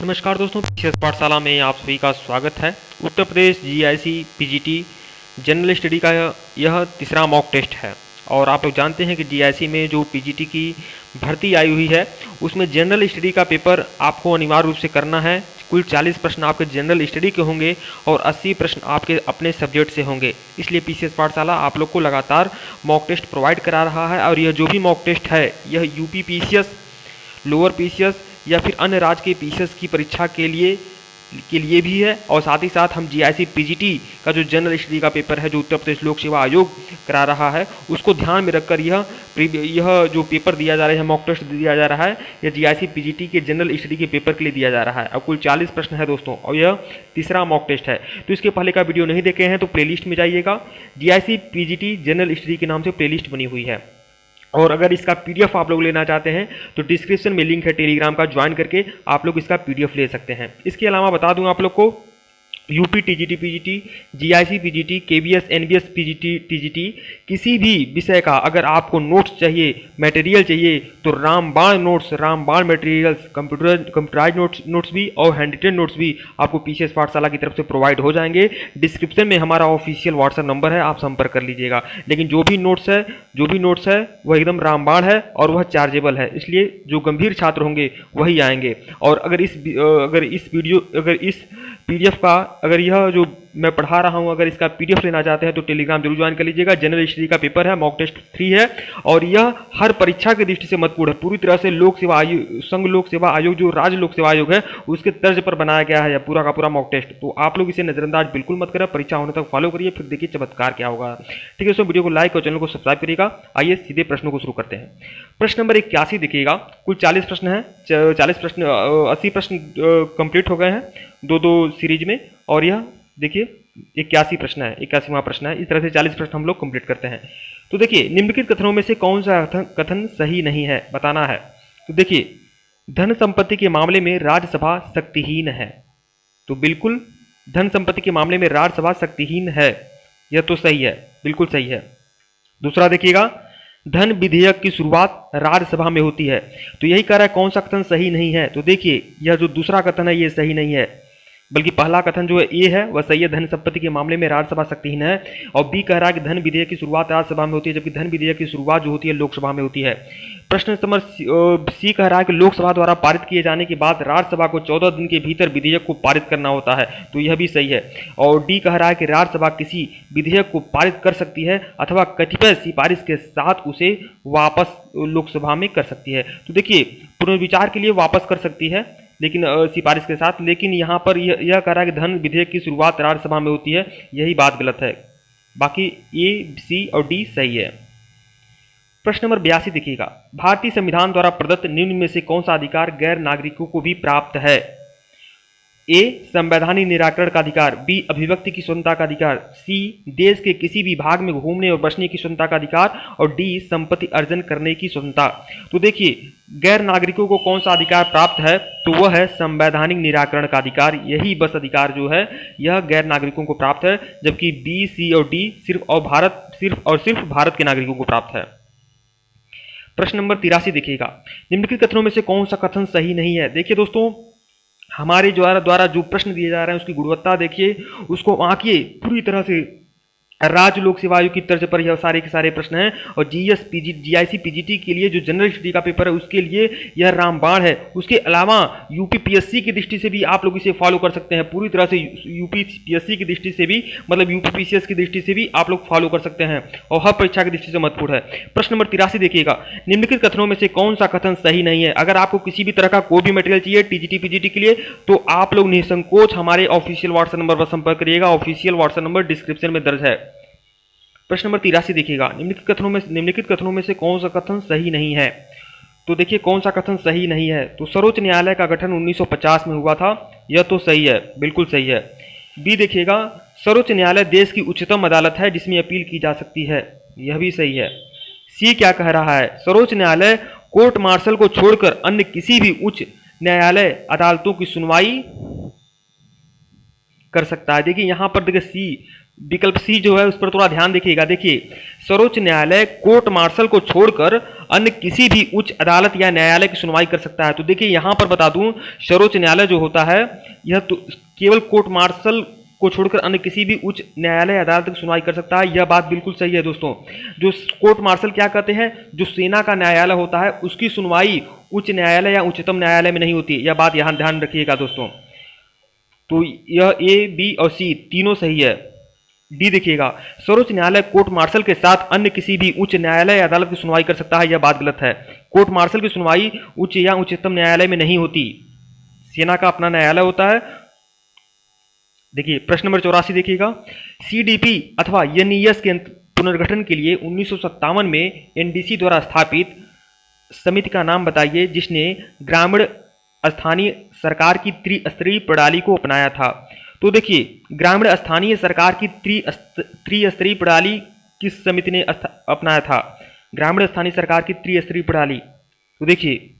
नमस्कार दोस्तों, पीसीएस पाठशाला में आप सभी का स्वागत है। Uttar Pradesh GIC PGT general study का यह तीसरा मॉक टेस्ट है और आप लोग जानते हैं कि जीआईसी में जो पीजीटी की भर्ती आई हुई है उसमें जनरल स्टडी का पेपर आपको अनिवार्य रूप से करना है। कुल 40 प्रश्न आपके जनरल स्टडी के होंगे और 80 प्रश्न आपके अपने सब्जेक्ट से होंगे। इसलिए पीसीएस पाठशाला आप लोग को लगातार मॉक टेस्ट प्रोवाइड करा रहा है और यह जो भी मॉक टेस्ट है यह यूपी पीसीएस, लोअर पीसीएस या फिर अन्य राज्य के पीसीएस की परीक्षा के लिए भी है। और साथ ही साथ हम जीआईसी पीजीटी का जो जनरल स्टडी का पेपर है जो उत्तर प्रदेश लोक सेवा आयोग करा रहा है उसको ध्यान में रखकर यह जो पेपर दिया जा रहा है, मॉक टेस्ट दिया जा रहा है, यह जीआईसी पीजीटी के जनरल स्टडी के पेपर के लिए दिया जा रहा है। अब कुल 40 प्रश्न है दोस्तों और यह तीसरा मॉक टेस्ट है। तो इसके पहले का वीडियो नहीं देखे हैं तो प्लेलिस्ट में जाइएगा, जीआईसी पीजीटी जनरल स्टडी के नाम से प्लेलिस्ट बनी हुई है। और अगर इसका पीडीएफ आप लोग लेना चाहते हैं तो डिस्क्रिप्शन में लिंक है टेलीग्राम का, ज्वाइन करके आप लोग इसका पीडीएफ ले सकते हैं। इसके अलावा बता दूं आप लोग को UP TGT PGT, GIC PGT, KVS NBS PGT TGT किसी भी विषय का अगर आपको नोट्स चाहिए, मटेरियल चाहिए तो रामबाण नोट्स, रामबाण मटेरियल्स, कंप्यूटराइज नोट्स भी और हैंड रिटन नोट्स भी आपको पीसीएस पाठशाला की तरफ से प्रोवाइड हो जाएंगे। डिस्क्रिप्शन में हमारा ऑफिशियल व्हाट्सएप नंबर है, आप संपर्क कर लीजिएगा। लेकिन जो भी नोट्स है वह एकदम रामबाण है और वह चार्जेबल है, इसलिए जो गंभीर छात्र होंगे वही आएंगे। और अगर इस पीडीएफ का, अगर यह जो मैं पढ़ा रहा हूं अगर इसका पीडीएफ लेना चाहते हैं तो टेलीग्राम जरूर ज्वाइन कर लीजिएगा। जनरल स्टडी का पेपर है, मॉक टेस्ट 3 है और यह हर परीक्षा की दृष्टि से महत्वपूर्ण है। पूरी तरह से लोक सेवा आयोग, संघ लोक सेवा आयोग जो राज्य लोक सेवा आयोग है उसके तर्ज पर बनाया गया है यह पूरा का पूरा मॉक टेस्ट। तो आप लोग इसे नजरअंदाज बिल्कुल मत करें, परीक्षा होने तक फॉलो करिए, फिर देखिए चमत्कार क्या होगा। ठीक है दोस्तों, वीडियो को लाइक और चैनल को सब्सक्राइब करिएगा। आइए सीधे प्रश्नों को शुरू करते हैं। प्रश्न नंबर 81 देखिएगा। कुल 40 प्रश्न है, 40 प्रश्न 80 प्रश्न कंप्लीट हो गए हैं दो सीरीज में और यह देखिए 81 प्रश्न है, 81वां प्रश्न है। इस तरह से 40 प्रश्न हम लोग कंप्लीट करते हैं। तो देखिए निम्नलिखित कथनों में से कौन सा कथन सही नहीं है बताना है। तो देखिए धन संपत्ति के मामले में राज्यसभा शक्तिहीन है, तो बिल्कुल धन संपत्ति के मामले में राज्यसभा शक्तिहीन है, यह तो सही है, बिल्कुल सही है। दूसरा देखिएगा, धन विधेयक की शुरुआत राज्यसभा में होती है, तो यही कह रहा है कौन सा कथन सही नहीं है। तो देखिए यह जो दूसरा कथन है ये सही नहीं है, बल्कि पहला कथन जो है ए है वह सही है, धन संपत्ति के मामले में राज्यसभा शक्तिहीन है। और बी कह रहा है कि धन विधेयक की शुरुआत राज्यसभा में होती है, जबकि धन विधेयक की शुरुआत जो होती है लोकसभा में होती है। प्रश्न नंबर सी कह रहा है कि लोकसभा द्वारा पारित किए जाने के बाद राज्यसभा को 14 दिन के भीतर विधेयक को पारित करना होता है, तो यह भी सही है। और डी कह रहा है कि राज्यसभा किसी विधेयक को पारित कर सकती है अथवा कतिपय सिफारिश के साथ उसे वापस लोकसभा में कर सकती है। तो देखिए पुनर्विचार के लिए वापस कर सकती है लेकिन सिफारिश के साथ, लेकिन यहाँ पर यह कह रहा है कि धन विधेयक की शुरुआत राज्यसभा में होती है, यही बात गलत है। बाकी ए, सी और डी सही है। प्रश्न नंबर 82 देखिएगा। भारतीय संविधान द्वारा प्रदत्त निम्न में से कौन सा अधिकार गैर नागरिकों को भी प्राप्त है। ए संवैधानिक निराकरण का अधिकार, बी अभिव्यक्ति की स्वतंत्रता का अधिकार, सी देश के किसी भी भाग में घूमने और बसने की स्वतंत्रता का अधिकार और डी संपत्ति अर्जन करने की स्वतंत्रता। तो देखिए गैर नागरिकों को कौन सा अधिकार प्राप्त है, तो वह है संवैधानिक निराकरण का अधिकार। यही बस अधिकार जो है यह गैर नागरिकों को प्राप्त है, जबकि बी, सी और डी सिर्फ और भारत के नागरिकों को प्राप्त है। प्रश्न नंबर 83 देखिएगा। निम्नलिखित कथनों में से कौन सा कथन सही नहीं है। देखिए दोस्तों हमारे द्वारा जो प्रश्न दिए जा रहे हैं उसकी गुणवत्ता देखिए, उसको आंकिए, पूरी तरह से राज्य लोक सेवा आयोग की तर्ज पर यह सारे के सारे प्रश्न हैं। और जीआईसी पीजीटी के लिए जो जनरल स्टडी का पेपर है उसके लिए यह रामबाण है। उसके अलावा यूपी पीएससी की दृष्टि से भी आप लोग इसे फॉलो कर सकते हैं, पूरी तरह से यूपी पीएससी की दृष्टि से भी, मतलब यूपी पीसीएस की दृष्टि से भी आप लोग फॉलो कर सकते हैं और हर परीक्षा की दृष्टि से महत्वपूर्ण है। प्रश्न नंबर 83 देखिएगा। निम्नलिखित कथनों में से कौन सा कथन सही नहीं है। अगर आपको किसी भी तरह का कोई भी मटेरियल चाहिए टीजीटी पीजीटी के लिए तो आप लोग निसंकोच हमारे ऑफिशियल व्हाट्सएप नंबर पर संपर्क करिएगा, ऑफिशियल व्हाट्सएप नंबर डिस्क्रिप्शन में दर्ज है। प्रश्न नंबर 83 देखिएगा। निम्नलिखित कथनों में से कौन सा कथन सही नहीं है। तो देखिए कौन सा कथन सही नहीं है। तो सर्वोच्च न्यायालय का गठन 1950 में हुआ था, यह तो सही है, बिल्कुल सही है। बी देखिएगा, सर्वोच्च न्यायालय देश की उच्चतम अदालत है जिसमें अपील की जा सकती है, यह भी सही है। सी क्या कह रहा है, सर्वोच्च न्यायालय कोर्ट मार्शल को छोड़कर अन्य किसी भी उच्च न्यायालय अदालतों की सुनवाई कर सकता है। देखिए यहां पर देखिए सी, विकल्प सी जो है उस पर थोड़ा ध्यान देखिएगा। देखिए सर्वोच्च न्यायालय कोर्ट मार्शल को छोड़कर अन्य किसी भी उच्च अदालत या न्यायालय की सुनवाई कर सकता है। तो देखिए यहाँ पर बता दूं, सर्वोच्च न्यायालय जो होता है यह तो केवल कोर्ट मार्शल को छोड़कर अन्य किसी भी उच्च न्यायालय अदालत की सुनवाई कर सकता है। यह बात बिल्कुल सही है दोस्तों। जो कोर्ट मार्शल क्या कहते हैं, जो सेना का न्यायालय होता है उसकी सुनवाई उच्च न्यायालय या उच्चतम न्यायालय में नहीं होती। यह बात यहाँ ध्यान रखिएगा दोस्तों। तो यह ए, बी और सी तीनों सही है। डी देखिएगा, सर्वोच्च न्यायालय कोर्ट मार्शल के साथ अन्य किसी भी उच्च न्यायालय या अदालत की सुनवाई कर सकता है। यह बात गलत है। कोर्ट मार्शल की सुनवाई उच्च या उच्चतम न्यायालय में नहीं होती, सेना का अपना न्यायालय होता है। देखिए प्रश्न नंबर 84 देखिएगा, सीडीपी अथवा एनईएस के पुनर्गठन के लिए 1957 में एनडीसी द्वारा स्थापित समिति का नाम बताइए जिसने ग्रामीण स्थानीय सरकार की त्रिस्तरीय प्रणाली को अपनाया था। तो देखिए ग्रामीण स्थानीय सरकार की त्रिस्तरीय प्रणाली किस समिति ने अपनाया था? ग्रामीण स्थानीय सरकार की त्रिस्तरीय प्रणाली। तो देखिए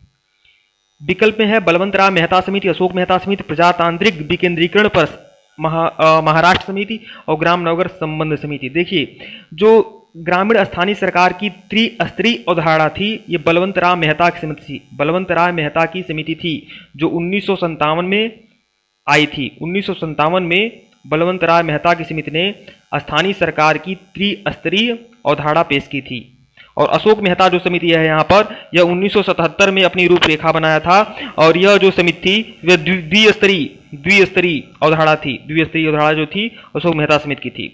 विकल्प में है बलवंत राम मेहता समिति, अशोक मेहता समिति, प्रजातांत्रिक विकेंद्रीकरण पर महाराष्ट्र समिति और ग्राम नगर संबंध समिति। देखिए जो ग्रामीण स्थानीय सरकार की त्रिस्तरीय अवधारणा थी, ये बलवंत राम मेहता की समिति थी। बलवंत राम मेहता की समिति थी जो 1957 में आई थी। 1957 में बलवंत राय मेहता की समिति ने स्थानीय सरकार की त्रिस्तरीय अवधारणा पेश की थी। और अशोक मेहता जो समिति है यहाँ पर, यह 1977 में अपनी रूपरेखा बनाया था और यह जो समिति थी वह द्विस्तरीय अवधारणा थी। द्विस्तरीय अवधारणा जो थी अशोक मेहता समिति की थी।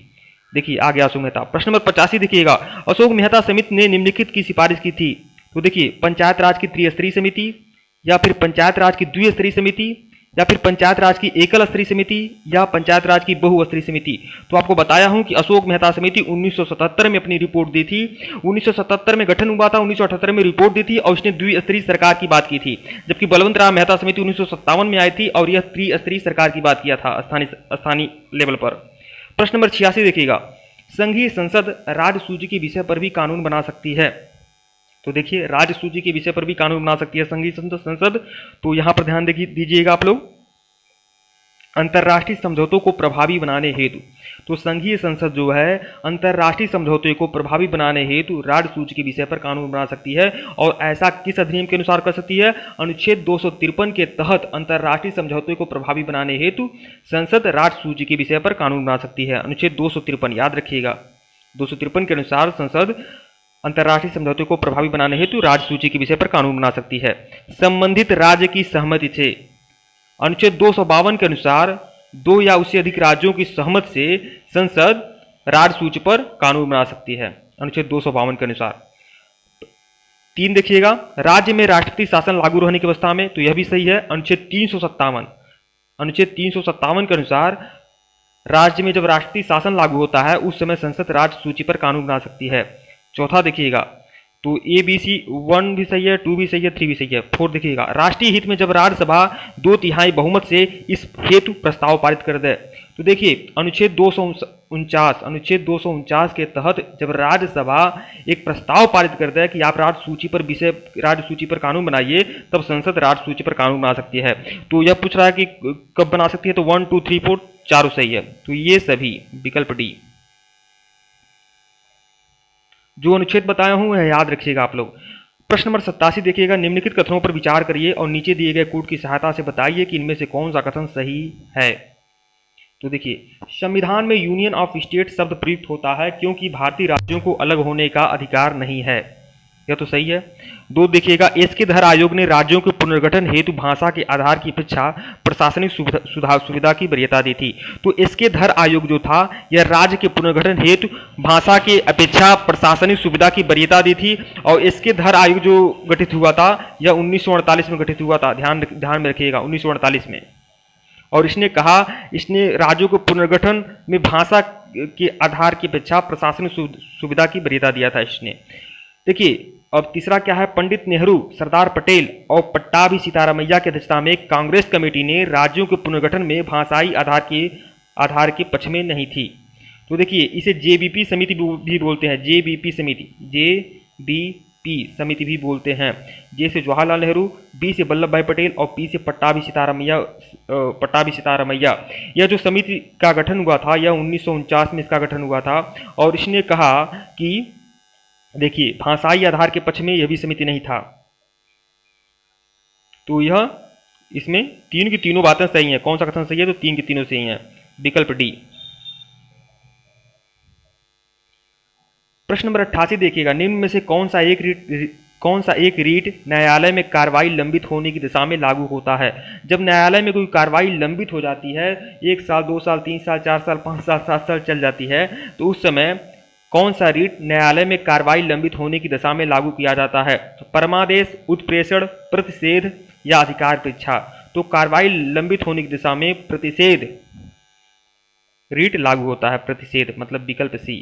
देखिए आगे अशोक मेहता। प्रश्न नंबर 85 देखिएगा, अशोक मेहता समिति ने निम्नलिखित की सिफारिश की थी। तो देखिए पंचायत राज की त्रिस्तरीय समिति, या फिर पंचायत राज की द्विस्तरीय समिति, या फिर पंचायत राज की एकल स्तरीय समिति, या पंचायत राज की बहुस्तरीय समिति। तो आपको बताया हूं कि अशोक मेहता समिति 1977 में अपनी रिपोर्ट दी थी। 1977 में गठन हुआ था, 1978 में रिपोर्ट दी थी और उसने द्विस्तरीय सरकार की बात की थी। जबकि बलवंत राम मेहता समिति 1957 में आई थी और यह त्रिस्तरीय सरकार की बात किया था स्थानीय लेवल पर। प्रश्न नंबर 86 देखिएगा, संघीय संसद राज्य सूची के विषय पर भी कानून बना सकती है। तो देखिए राज्य सूची के विषय पर भी कानून बना सकती है संघीय संसद। तो यहां पर ध्यान दीजिएगा आप लोग, अंतर्राष्ट्रीय समझौतों को प्रभावी बनाने हेतु। तो संघीय संसद जो है अंतर्राष्ट्रीय समझौते को प्रभावी बनाने हेतु राज्य सूची के विषय पर कानून बना सकती है। और ऐसा किस अधिनियम के अनुसार कर सकती है? अनुच्छेद 253 के तहत अंतर्राष्ट्रीय समझौते को प्रभावी बनाने हेतु संसद राज्य सूची के विषय पर कानून बना सकती है। अनुच्छेद 253 याद रखिएगा, 253 के अनुसार संसद अंतर्राष्ट्रीय समझौते को प्रभावी बनाने हेतु राज्य सूची के विषय पर कानून बना सकती है। संबंधित राज्य की सहमति से, अनुच्छेद 252 के अनुसार 2 या उससे अधिक राज्यों की सहमति से संसद राज्य सूची पर कानून बना सकती है, अनुच्छेद 252 के अनुसार। 3 देखिएगा, राज्य में राष्ट्रपति शासन लागू रहने की अवस्था में। तो यह भी सही है, अनुच्छेद 357। अनुच्छेद 357 के अनुसार राज्य में जब राष्ट्रपति शासन लागू होता है उस समय संसद राज्य सूची पर कानून बना सकती है। चौथा देखिएगा, तो ए बी सी 1 भी सही है, 2 भी सही है, 3 भी सही है। 4 देखिएगा, राष्ट्रीय हित में जब राज्यसभा 2/3 बहुमत से इस हेतु प्रस्ताव पारित कर दे। तो देखिए अनुच्छेद 249 के तहत जब राज्यसभा एक प्रस्ताव पारित कर दे कि आप राज्य सूची पर कानून बनाइए, तब संसद राज्य सूची पर कानून बना सकती है। तो यह पूछ रहा है कि कब बना सकती है, तो 1, 2, 3, 4 चारों सही है। तो ये सभी विकल्प डी जो अनुच्छेद बताया हूं वह याद रखिएगा आप लोग। प्रश्न नंबर 87 देखिएगा, निम्नलिखित कथनों पर विचार करिए और नीचे दिए गए कोड की सहायता से बताइए कि इनमें से कौन सा कथन सही है। तो देखिए, संविधान में यूनियन ऑफ स्टेट शब्द प्रयुक्त होता है क्योंकि भारतीय राज्यों को अलग होने का अधिकार नहीं है। यह तो सही है। 2 देखिएगा, एसके धर आयोग ने राज्यों के पुनर्गठन हेतु भाषा के आधार की अपेक्षा प्रशासनिक सुविधा की वरीयता दी थी। तो एसके धर आयोग जो था यह राज्य के पुनर्गठन हेतु भाषा के अपेक्षा प्रशासनिक सुविधा की वरीयता दी थी। और एसके धर आयोग जो गठित हुआ था यह 1948 में गठित हुआ था, ध्यान में रखिएगा 1948 में। और इसने राज्यों के पुनर्गठन में भाषा के आधार की अपेक्षा प्रशासनिक सुविधा की वरीयता दिया था इसने। देखिए अब तीसरा क्या है, पंडित नेहरू, सरदार पटेल और पट्टाभी सीतारामैया की अध्यक्षता में कांग्रेस कमेटी ने राज्यों के पुनर्गठन में भाषाई आधार के पक्ष में नहीं थी। तो देखिए इसे जेबीपी समिति भी बोलते हैं, जेबीपी समिति भी बोलते हैं। जे से जवाहरलाल नेहरू, बी से वल्लभ भाई पटेल और पी से पट्टाभी सीतारामैया। यह जो समिति का गठन हुआ था यह 1949 में इसका गठन हुआ था। और इसने कहा कि देखिए भाषाई आधार के पक्ष में यह भी समिति नहीं था। तो यह इसमें तीन की तीनों बातें सही हैं। कौन सा कथन सही है? तो तीन की तीनों सही हैं। विकल्प डी। प्रश्न नंबर 88 देखिएगा, निम्न में से कौन सा एक रीट न्यायालय में कार्रवाई लंबित होने की दिशा में लागू होता है? जब न्यायालय में कोई कार्रवाई लंबित हो जाती है, 1 साल 2 साल 3 साल 4 साल 5 साल 7 साल चल जाती है, तो उस समय कौन सा रीट न्यायालय में कार्रवाई लंबित होने की दशा में लागू किया जाता है? परमादेश, उत्प्रेषण, प्रतिषेध या अधिकार परीक्षा। तो कार्रवाई लंबित होने की दिशा में प्रतिषेध रीट लागू होता है। प्रतिषेध मतलब विकल्प सी।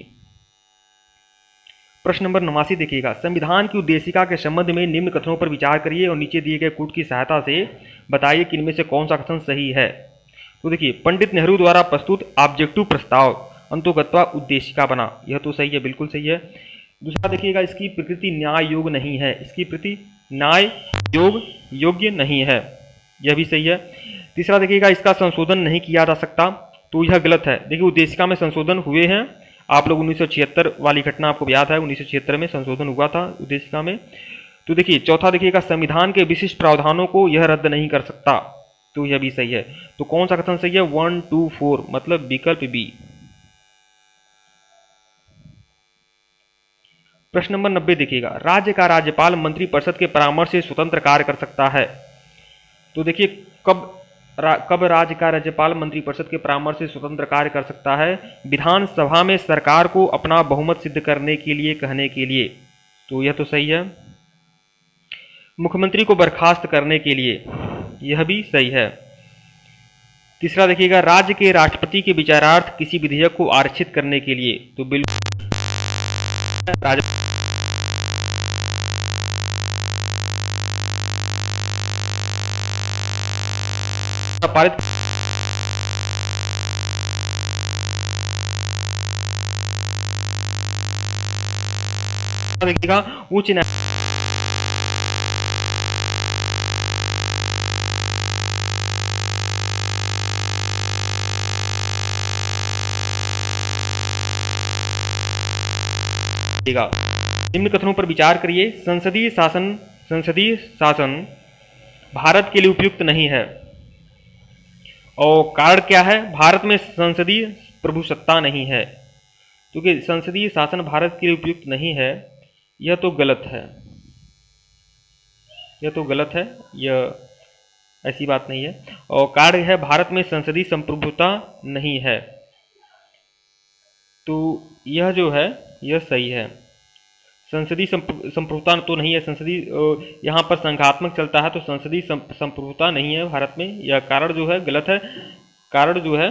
प्रश्न नंबर 89 देखिएगा, संविधान की उद्देशिका के संबंध में निम्न कथनों पर विचार करिए और नीचे दिए गए कूट की सहायता से बताइए कि इनमें से कौन सा कथन सही है। तो देखिए, पंडित नेहरू द्वारा प्रस्तुत ऑब्जेक्टिव प्रस्ताव अंतोगत्वा उद्देशिका बना, यह तो सही है, बिल्कुल सही है। दूसरा देखिएगा, इसकी प्रकृति न्याय योग नहीं है, इसकी प्रकृति न्याय योग योग्य नहीं है, यह भी सही है। तीसरा देखिएगा, इसका संशोधन नहीं किया जा सकता, तो यह गलत है। देखिए उद्देशिका में संशोधन हुए हैं, आप लोग 1976 वाली घटना आपको याद है, 1976 में संशोधन हुआ था उद्देशिका में। तो देखिए चौथा देखिएगा, संविधान के विशिष्ट प्रावधानों को यह रद्द नहीं कर सकता, तो यह भी सही है। तो कौन सा कथन सही है? 1 2 4 मतलब विकल्प बी। प्रश्न नंबर 90 देखिएगा, राज्य का राज्यपाल मंत्रिपरिषद के परामर्श से स्वतंत्र कार्य कर सकता है। तो देखिए कब राज्य का राज्यपाल मंत्रिपरिषद के परामर्श से स्वतंत्र कार्य कर सकता है? विधानसभा में सरकार को अपना बहुमत सिद्ध करने के लिए कहने के लिए, तो यह तो सही है। मुख्यमंत्री को बर्खास्त करने के लिए, यह भी सही है। तीसरा देखिएगा, राज्य के राष्ट्रपति के विचारार्थ किसी विधेयक को आरक्षित करने के लिए, तो बिल्कुल पारित देखिएगा, उच्च न्यायालय निम्न कथनों पर विचार करिए। संसदीय शासन भारत के लिए उपयुक्त नहीं है, और कारण क्या है? भारत में संसदीय प्रभुसत्ता नहीं है, क्योंकि संसदीय शासन भारत के लिए उपयुक्त नहीं है, यह तो गलत है, यह तो गलत है, यह ऐसी बात नहीं है। और कारण है भारत में संसदीय संप्रभुता नहीं है, तो यह जो है यह सही है। संसदीय संप्रभुता तो नहीं है, संसदीय यहाँ पर संघात्मक चलता है, तो संसदीय संप्रभुता नहीं है भारत में, यह कारण जो है गलत है। कारण जो है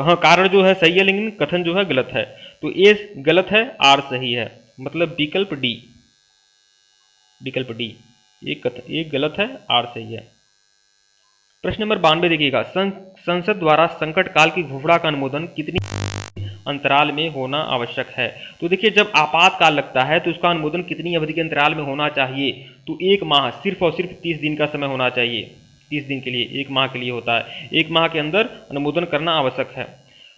हाँ कारण जो है सही है, लेकिन कथन जो है गलत है। तो ए गलत है, आर सही है, मतलब विकल्प डी। विकल्प डी एक गलत है, आर सही है। प्रश्न नंबर 92 देखिएगा, संसद द्वारा संकट काल की घोषणा का अनुमोदन कितनी अंतराल में होना आवश्यक है? तो देखिए जब आपातकाल लगता है तो उसका अनुमोदन कितनी अवधि के अंतराल में होना चाहिए? तो 1 माह, सिर्फ और सिर्फ 30 दिन का समय होना चाहिए। 30 दिन के लिए, 1 माह के लिए होता है, 1 माह के अंदर अनुमोदन करना आवश्यक है।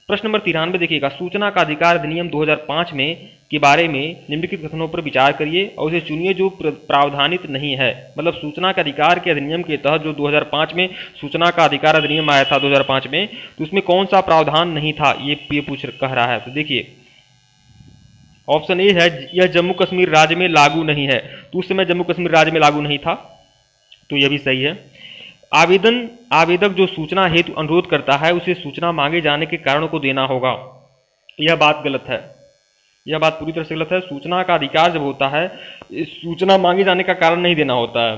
प्रश्न नंबर 93 देखिएगा, सूचना का अधिकार अधिनियम 2005 में के बारे में निम्नलिखित कथनों पर विचार करिए और उसे चुनिए जो प्रावधानित नहीं है। मतलब सूचना का अधिकार के अधिनियम के तहत जो 2005 में सूचना का अधिकार अधिनियम आया था 2005 में, तो उसमें कौन सा प्रावधान नहीं था, ये कह रहा है। तो देखिए ऑप्शन ए है, यह जम्मू कश्मीर राज्य में लागू नहीं है, तो उस समय जम्मू कश्मीर राज्य में लागू नहीं था, तो यह भी सही है। आवेदक जो सूचना हेतु अनुरोध करता है उसे सूचना मांगे जाने के कारणों को देना होगा, यह बात गलत है, यह बात पूरी तरह से गलत है। सूचना का अधिकार जब होता है, सूचना मांगे जाने का कारण नहीं देना होता है।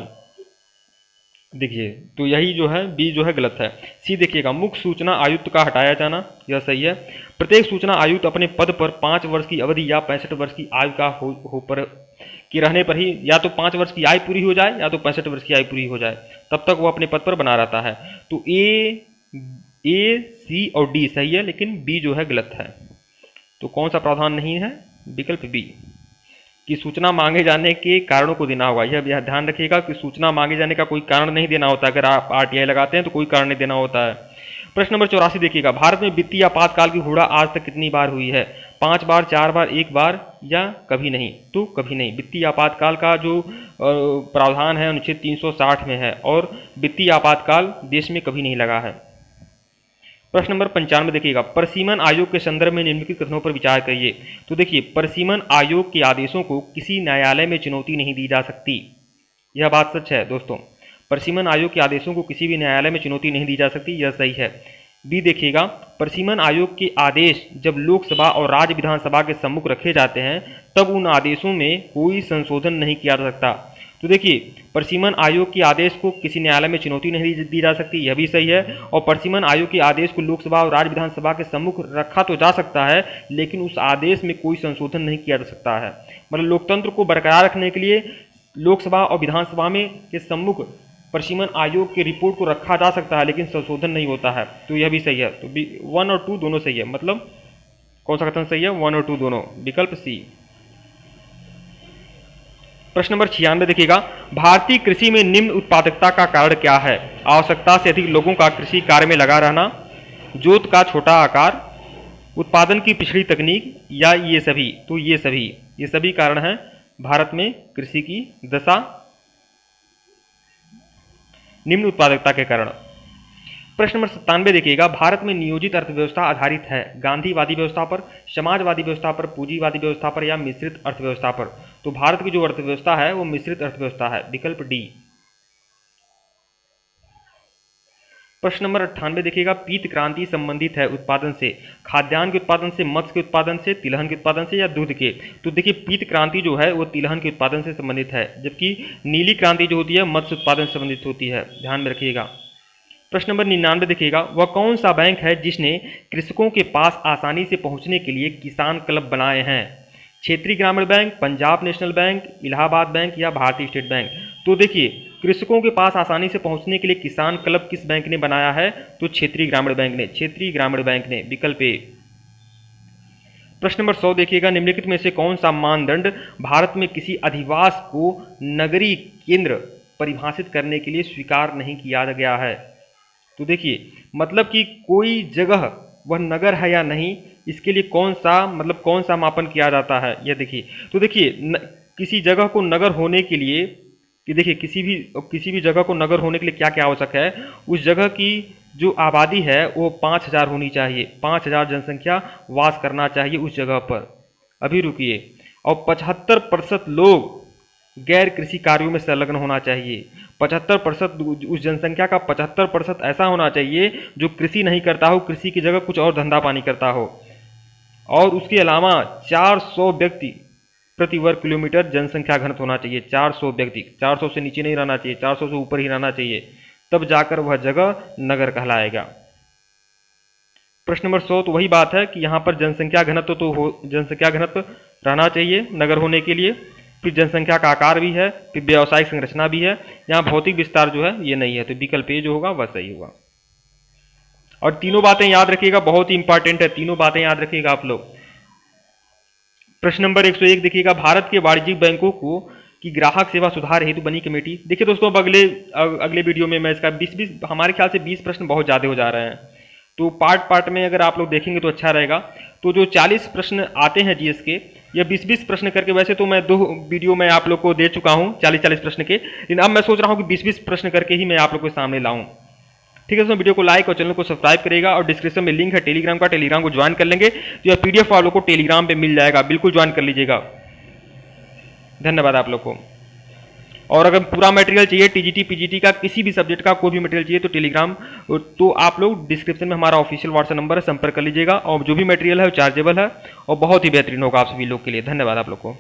देखिए तो यही जो है बी जो है गलत है। सी देखिएगा, मुख्य सूचना आयुक्त का हटाया जाना, यह सही है। प्रत्येक सूचना आयुक्त अपने पद पर 5 वर्ष की अवधि या 65 वर्ष की आयु का की रहने पर ही, या तो 5 वर्ष की आयु पूरी हो जाए या तो 65 वर्ष की आयु पूरी हो जाए, तब तक वो अपने पद पर बना रहता है। तो ए सी और डी सही है, लेकिन बी जो है गलत है। तो कौन सा प्रावधान नहीं है? विकल्प बी, कि सूचना मांगे जाने के कारणों को देना होगा। यह ध्यान रखिएगा कि सूचना मांगे जाने का कोई कारण नहीं देना होता, अगर आप आरटीआई लगाते हैं तो कोई कारण नहीं देना होता है। प्रश्न नंबर 84 देखिएगा, भारत में वित्तीय आपातकाल की घोषणा आज तक कितनी बार हुई है? 5 बार, 4 बार, 1 बार या कभी नहीं? तो कभी नहीं। वित्तीय आपातकाल का जो प्रावधान है अनुच्छेद 360 में है और वित्तीय आपातकाल देश में कभी नहीं लगा है। प्रश्न नंबर 95 देखिएगा, परिसीमन आयोग के संदर्भ में निम्नलिखित कथनों पर विचार करिए। तो देखिए, परिसीमन आयोग के आदेशों को किसी न्यायालय में चुनौती नहीं दी जा सकती। यह बात सच है दोस्तों, परिसीमन आयोग के आदेशों को किसी भी न्यायालय में चुनौती नहीं दी जा सकती, यह सही है। बी देखिएगा, परिसीमन आयोग के आदेश जब लोकसभा और राज्य विधानसभा के सम्मुख रखे जाते हैं तब उन आदेशों में कोई संशोधन नहीं किया जा सकता। तो देखिए, परिसीमन आयोग के आदेश को किसी न्यायालय में चुनौती नहीं दी जा सकती, यह भी सही है। और परिसीमन आयोग के आदेश को लोकसभा और राज्य विधानसभा के सम्मुख रखा तो जा सकता है, लेकिन उस आदेश में कोई संशोधन नहीं किया जा सकता है। मतलब लोकतंत्र को बरकरार रखने के लिए लोकसभा और विधानसभा में के सम्मुख परिसीमन आयोग की रिपोर्ट को रखा जा सकता है, लेकिन संशोधन नहीं होता है। तो यह भी सही है। तो 1 और 2 दोनों सही है। मतलब कौन सा कथन सही है? 1 और 2 दोनों, विकल्प सी। प्रश्न नंबर 96 देखिएगा, भारतीय कृषि में निम्न उत्पादकता का कारण क्या है? आवश्यकता से अधिक लोगों का कृषि कार्य में लगा रहना, जोत का छोटा आकार, उत्पादन की पिछड़ी तकनीक या ये सभी? तो ये सभी कारण हैं भारत में कृषि की दशा निम्न उत्पादकता के कारण। प्रश्न नंबर 97 देखिएगा, भारत में नियोजित अर्थव्यवस्था आधारित है गांधीवादी व्यवस्था पर, समाजवादी व्यवस्था पर, पूंजीवादी व्यवस्था पर या मिश्रित अर्थव्यवस्था पर? तो भारत की जो अर्थव्यवस्था है वो मिश्रित अर्थव्यवस्था है, विकल्प डी। प्रश्न नंबर 98 देखिएगा, पीत क्रांति संबंधित है उत्पादन से, खाद्यान्न के उत्पादन से, मत्स्य के उत्पादन से, तिलहन के उत्पादन से या दूध के? तो देखिए, पीत क्रांति जो है वो तिलहन के उत्पादन से संबंधित है, जबकि नीली क्रांति जो होती है मत्स्य उत्पादन से संबंधित होती है, ध्यान में रखिएगा। प्रश्न नंबर 99 देखिएगा, वह कौन सा बैंक है जिसने कृषकों के पास आसानी से पहुंचने के लिए किसान क्लब बनाए हैं? क्षेत्रीय ग्रामीण bank, Punjab national bank, Allahabad bank या भारतीय स्टेट बैंक? तो देखिए, कृषकों के पास आसानी से पहुंचने के लिए किसान क्लब किस बैंक ने बनाया है? तो क्षेत्रीय ग्रामीण बैंक ने, विकल्प ए। प्रश्न नंबर 100 देखिएगा, निम्नलिखित में से कौन सा मानदंड भारत में किसी अधिवास को नगरीय केंद्र परिभाषित करने के लिए स्वीकार नहीं किया गया है? तो देखिए, मतलब कि कोई जगह वह नगर है या नहीं, इसके लिए कौन सा मापन किया जाता है, यह देखिए। तो देखिए, किसी जगह को नगर होने के लिए कि देखिए किसी भी जगह को नगर होने के लिए क्या क्या आवश्यक है? उस जगह की जो आबादी है वो 5000 होनी चाहिए, 5000 जनसंख्या वास करना चाहिए उस जगह पर। अभी रुकिए, और 75% लोग गैर कृषि कार्यों में संलग्न होना चाहिए। 75% उस जनसंख्या का 75% ऐसा होना चाहिए जो कृषि नहीं करता हो, कृषि की जगह कुछ और धंधा पानी करता हो। और उसके अलावा 400 व्यक्ति प्रति वर्ग किलोमीटर जनसंख्या घनत्व होना चाहिए। 400 व्यक्ति, 400 से नीचे नहीं रहना चाहिए, 400 से ऊपर ही रहना चाहिए, तब जाकर वह जगह नगर कहलाएगा। प्रश्न नंबर 100 तो वही बात है कि यहाँ पर जनसंख्या घनत्व रहना चाहिए नगर होने के लिए, फिर जनसंख्या का आकार भी है, फिर व्यावसायिक संरचना भी है। यहाँ भौतिक विस्तार जो है ये नहीं है, तो विकल्प ए जो होगा वह सही होगा। और तीनों बातें याद रखिएगा, बहुत ही इंपॉर्टेंट है, तीनों बातें याद रखिएगा आप लोग। प्रश्न नंबर 101 देखिएगा, भारत के वाणिज्यिक बैंकों को की ग्राहक सेवा सुधार हेतु बनी कमेटी। देखिए दोस्तों, अब अगले वीडियो में मैं इसका 20 हमारे ख्याल से 20 प्रश्न बहुत ज़्यादा हो जा रहे हैं, तो पार्ट में अगर आप लोग देखेंगे तो अच्छा रहेगा। तो जो 40 प्रश्न आते हैं जीएस के, या 20-20 प्रश्न करके, वैसे तो मैं 2 वीडियो में आप लोग को दे चुका हूं 40-40 प्रश्न के, लेकिन अब मैं सोच रहा हूं कि 20-20 प्रश्न करके ही मैं आप लोग के सामने लाऊं। ठीक है दोस्तों, वीडियो को लाइक और चैनल को सब्सक्राइब करेगा, और डिस्क्रिप्शन में लिंक है टेलीग्राम का, टेलीग्राम को ज्वाइन कर लेंगे तो यह पीडीएफ आप लोग को टेलीग्राम पे मिल जाएगा, बिल्कुल ज्वाइन कर लीजिएगा। धन्यवाद आप लोग को। और अगर पूरा मटेरियल चाहिए टीजीटी पीजीटी का, किसी भी सब्जेक्ट का कोई भी मटेरियल चाहिए तो टेलीग्राम, तो आप लोग डिस्क्रिप्शन में हमारा ऑफिशियल व्हाट्सएप नंबर है, संपर्क कर लीजिएगा। और जो भी मटेरियल है वो चार्जेबल है और बहुत ही बेहतरीन होगा आप सभी लोग के लिए। धन्यवाद आप लोग को।